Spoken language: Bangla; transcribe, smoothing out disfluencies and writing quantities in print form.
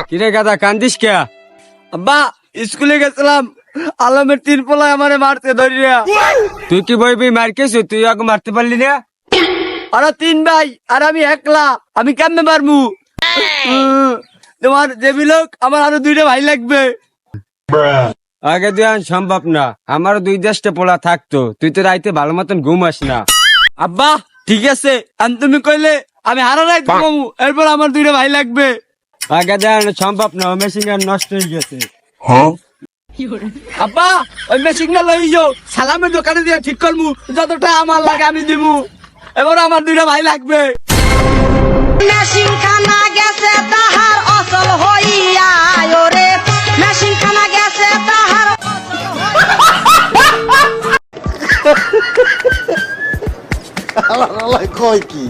কিরে গাদা কান্দিস কে? আব্বা স্কুলে গেছিলাম, আলমের 3 পোলায় আমারে মারতে ধরিয়া। তুই কি বই মার খেয়েছিস? তুই আগে মারতে পারলি না? আরে 3 ভাই আর আমি একলা, আমি কেমনে মারমু? তোমার যে লোক, আমার আরো 2টা ভাই লাগবে। আগে দেওয়া সম্ভব না, আমারও 2-10টা পোলা থাকতো। তুই তো রাইতে ভালো মতন ঘুমাস না। আব্বা ঠিক আছে, আমি তুমি কইলে আমি হারা রাইত ঘুমামু, এরপর আমার 2টা ভাই লাগবে। আগে দেওয়া সম্ভব না, মেশিন গান নষ্ট হয়ে গেছে। আব্বা ওই মেশিনটা লই যাও, সালামের দোকানে দিয়ে ঠিক করমু, যতটা আমার লাগে আমি দিমু, এবার আমার 2টা ভাই লাগবে। মেশিন খানা গেছে তাহার অচল হইয়া ওরে, মেশিন খানা গেছে তাহার কয় কি